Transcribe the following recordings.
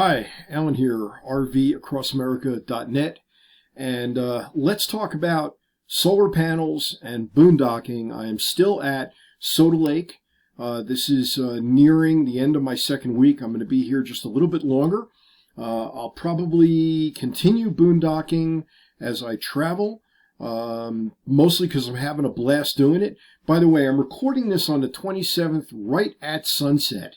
Hi, Alan here, RVacrossamerica.net, and let's talk about solar panels and boondocking. I am still at Soda Lake. This is nearing the end of my second week. I'm going to be here just a little bit longer. I'll probably continue boondocking as I travel, mostly because I'm having a blast doing it. By the way, I'm recording this on the 27th right at sunset.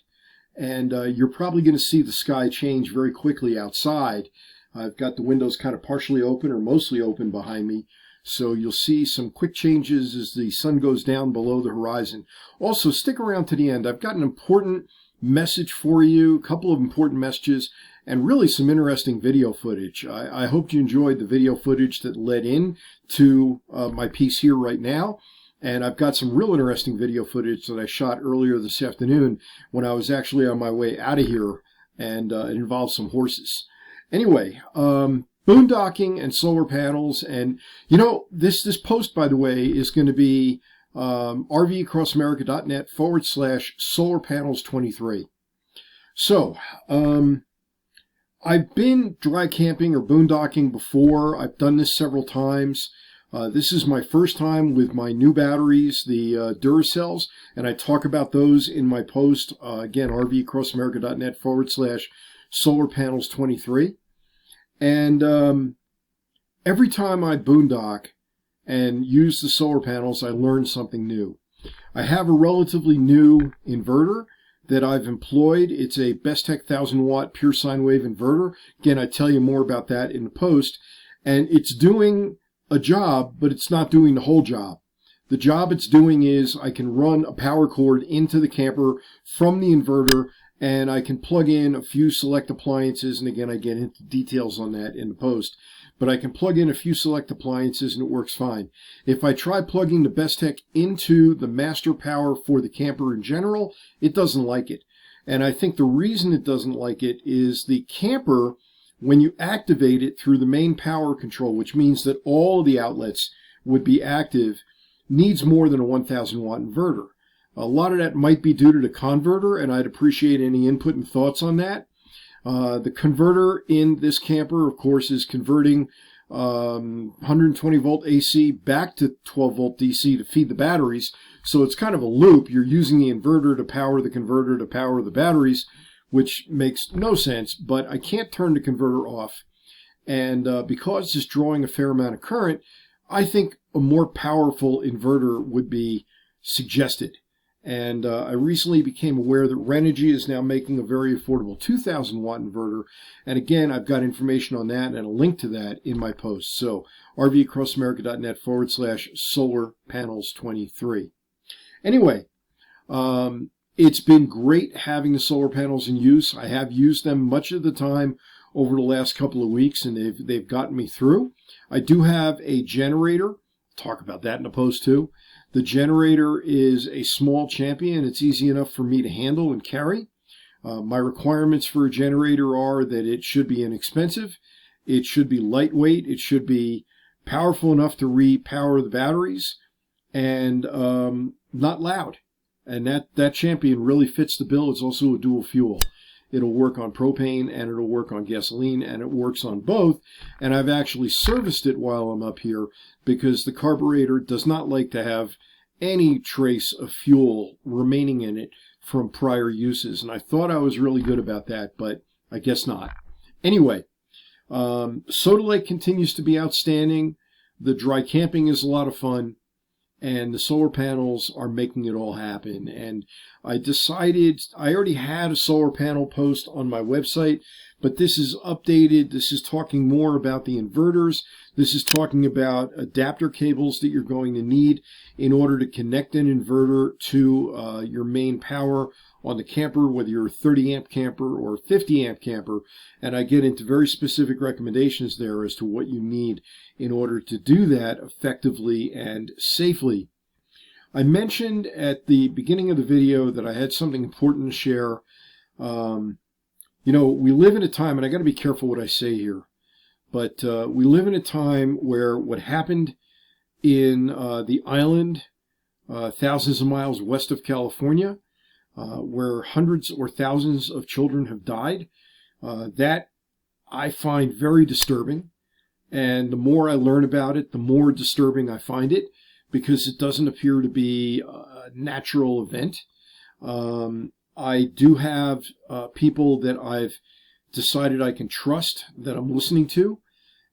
And you're probably going to see the sky change very quickly outside. I've got the windows kind of partially open or mostly open behind me, so you'll see some quick changes as the sun goes down below the horizon. Also, stick around to the end. I've got an important message for you, a couple of important messages, and really some interesting video footage. I hope you enjoyed the video footage that led in to my piece here right now. And I've got some real interesting video footage that I shot earlier this afternoon when I was actually on my way out of here, and it involves some horses. Anyway, boondocking and solar panels, and you know, this post, by the way, is going to be RVacrossamerica.net /solarpanels23. So, I've been dry camping or boondocking before. I've done this several times. This is my first time with my new batteries, the Duracells, and I talk about those in my post, again, RVacrossamerica.net /solarpanels23. And every time I boondock and use the solar panels, I learn something new. I have a relatively new inverter that I've employed. It's a Bestech 1000-watt pure sine wave inverter. Again, I tell you more about that in the post. And it's doing a job, but it's not doing the whole job. The job it's doing is I can run a power cord into the camper from the inverter, and I can plug in a few select appliances, and again I get into details on that in the post, but I can plug in a few select appliances and it works fine. If I try plugging the Bestech into the master power for the camper in general, it doesn't like it. And I think the reason it doesn't like it is the camper, when you activate it through the main power control, which means that all of the outlets would be active, needs more than a 1000-watt inverter. A lot of that might be due to the converter, and I'd appreciate any input and thoughts on that. The converter in this camper, of course, is converting 120-volt AC back to 12-volt DC to feed the batteries, so it's kind of a loop. You're using the inverter to power the converter to power the batteries, which makes no sense, but I can't turn the converter off. And because it's drawing a fair amount of current, I think a more powerful inverter would be suggested. And I recently became aware that Renogy is now making a very affordable 2000-watt inverter. And again, I've got information on that and a link to that in my post. So RVacrossamerica.net /solarpanels23. Anyway, it's been great having the solar panels in use. I have used them much of the time over the last couple of weeks, and they've gotten me through. I do have a generator. Talk about that in the post too. The generator is a small champion. It's easy enough for me to handle and carry. My requirements for a generator are that it should be inexpensive, it should be lightweight, it should be powerful enough to repower the batteries, and not loud. And that champion really fits the bill. It's also a dual fuel. It'll work on propane and it'll work on gasoline, and it works on both. And I've actually serviced it while I'm up here because the carburetor does not like to have any trace of fuel remaining in it from prior uses. And I thought I was really good about that, but I guess not. Anyway, Soda Lake continues to be outstanding. The dry camping is a lot of fun. And the solar panels are making it all happen. And I decided, I already had a solar panel post on my website, but this is updated. This is talking more about the inverters. This is talking about adapter cables that you're going to need in order to connect an inverter to your main power on the camper, whether you're a 30 amp camper or a 50 amp camper. And I get into very specific recommendations there as to what you need in order to do that effectively and safely. I mentioned at the beginning of the video that I had something important to share. You know, we live in a time, and I got to be careful what I say here, but we live in a time where what happened in the island, thousands of miles west of California, where hundreds or thousands of children have died, That I find very disturbing. And the more I learn about it, the more disturbing I find it, because it doesn't appear to be a natural event. I do have people that I've decided I can trust that I'm listening to,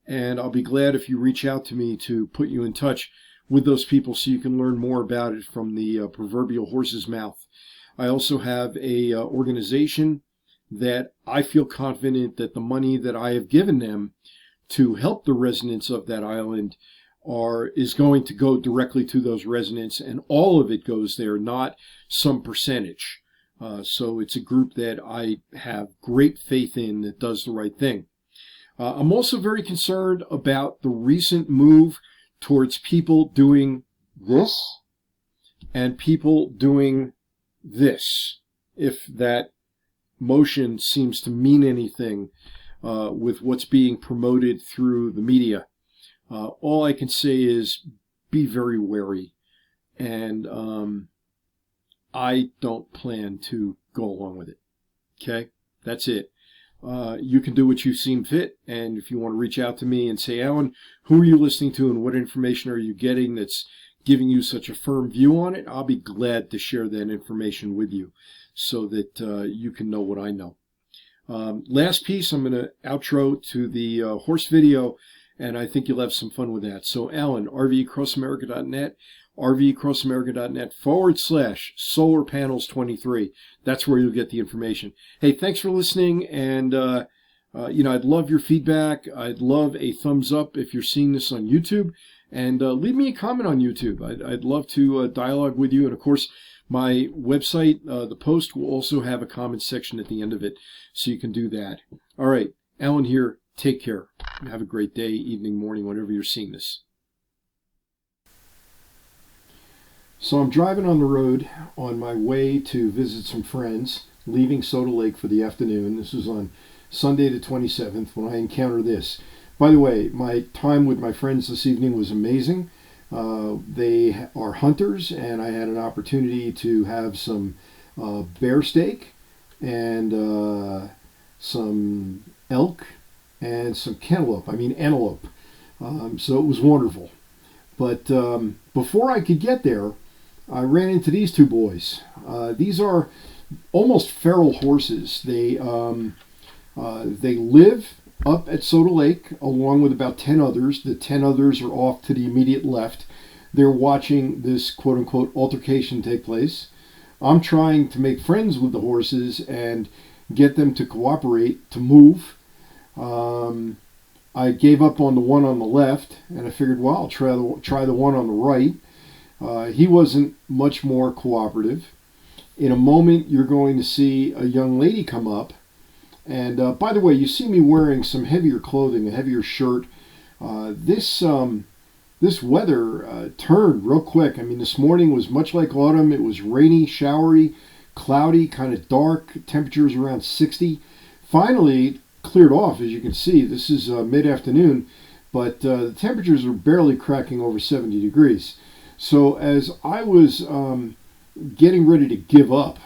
and I'll be glad if you reach out to me to put you in touch with those people so you can learn more about it from the proverbial horse's mouth. I also have a organization that I feel confident that the money that I have given them to help the residents of that island is going to go directly to those residents, and all of it goes there, not some percentage. So it's a group that I have great faith in that does the right thing. I'm also very concerned about the recent move towards people doing this and people doing this, if that motion seems to mean anything with what's being promoted through the media. All I can say is be very wary, and I don't plan to go along with it. Okay? That's it. You can do what you seem fit, and if you want to reach out to me and say, Alan, who are you listening to and what information are you getting that's giving you such a firm view on it, I'll be glad to share that information with you so that you can know what I know. Last piece, I'm going to outro to the horse video, and I think you'll have some fun with that. So Alan, RVcrossamerica.net, RVcrossamerica.net/solarpanels23. That's where you'll get the information. Hey, thanks for listening, and I'd love your feedback. I'd love a thumbs up if you're seeing this on YouTube, and leave me a comment on YouTube. I'd love to dialogue with you, and of course, my website, the post, will also have a comment section at the end of it, so you can do that. All right, Alan here. Take care. Have a great day, evening, morning, whenever you're seeing this. So I'm driving on the road on my way to visit some friends, leaving Soda Lake for the afternoon. This was on Sunday the 27th when I encountered this. By the way, my time with my friends this evening was amazing. They are hunters, and I had an opportunity to have some bear steak and some elk and some antelope. So it was wonderful. But before I could get there, I ran into these two boys. These are almost feral horses. They live up at Soda Lake along with about 10 others. The 10 others are off to the immediate left. They're watching this quote-unquote altercation take place. I'm trying to make friends with the horses and get them to cooperate, to move. I gave up on the one on the left, and I figured, well, I'll try the one on the right. He wasn't much more cooperative. In a moment, you're going to see a young lady come up. And by the way, you see me wearing some heavier clothing, a heavier shirt. This weather turned real quick. I mean, this morning was much like autumn. It was rainy, showery, cloudy, kind of dark. Temperatures around 60. Finally, cleared off, as you can see. This is mid-afternoon, but the temperatures are barely cracking over 70 degrees. So as I was getting ready to give up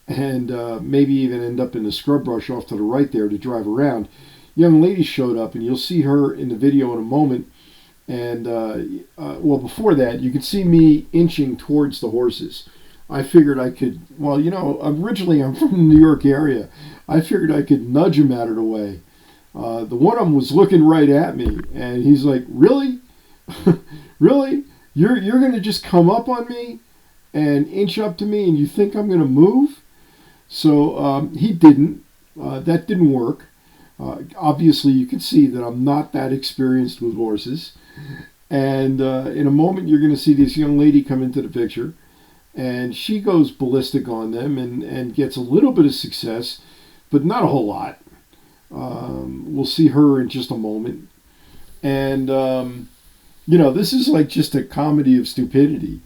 and maybe even end up in the scrub brush off to the right there to drive around, young lady showed up, and you'll see her in the video in a moment. And well, before that, you can see me inching towards the horses. I figured I could, well, originally I'm from the New York area. I figured I could nudge him out of the way. The one of them was looking right at me, and he's like, really? Really? You're going to just come up on me and inch up to me, and you think I'm going to move? So he didn't. That didn't work. Obviously, you can see that I'm not that experienced with horses. And in a moment, you're going to see this young lady come into the picture. And she goes ballistic on them and gets a little bit of success, but not a whole lot. We'll see her in just a moment. And, this is like just a comedy of stupidity.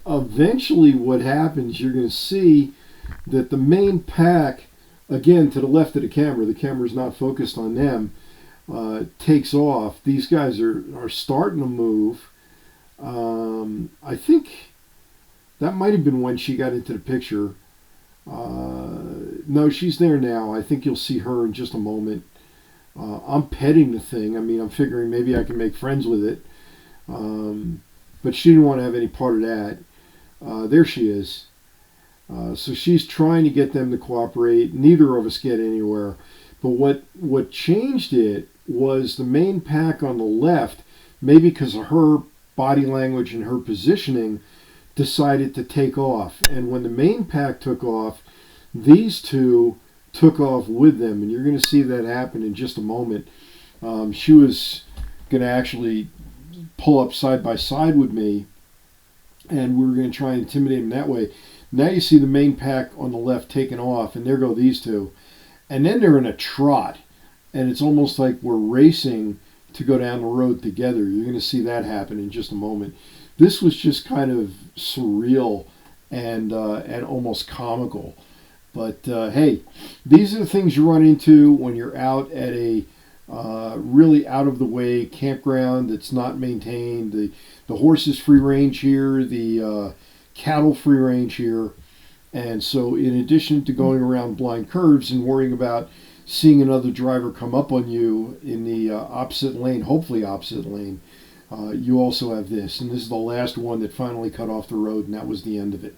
Eventually what happens, you're going to see that the main pack, again, to the left of the camera's not focused on them, takes off. These guys are starting to move. I think that might have been when she got into the picture. No, she's there now. I think you'll see her in just a moment. I'm petting the thing. I mean, I'm figuring maybe I can make friends with it. But she didn't want to have any part of that. There she is. So she's trying to get them to cooperate. Neither of us get anywhere. But what changed it was the main pack on the left, maybe because of her body language and her positioning, decided to take off. And when the main pack took off, these two took off with them. And you're going to see that happen in just a moment. She was going to actually pull up side by side with me, and we were going to try and intimidate them that way. Now you see the main pack on the left taking off, and there go these two. And then they're in a trot, and it's almost like we're racing to go down the road together. You're going to see that happen in just a moment. This was just kind of surreal and almost comical. But hey, these are the things you run into when you're out at a really out of the way campground that's not maintained. The horses free range here, the cattle free range here. And so in addition to going around blind curves and worrying about seeing another driver come up on you in the opposite lane, hopefully opposite lane, you also have this. And this is the last one that finally cut off the road, and that was the end of it.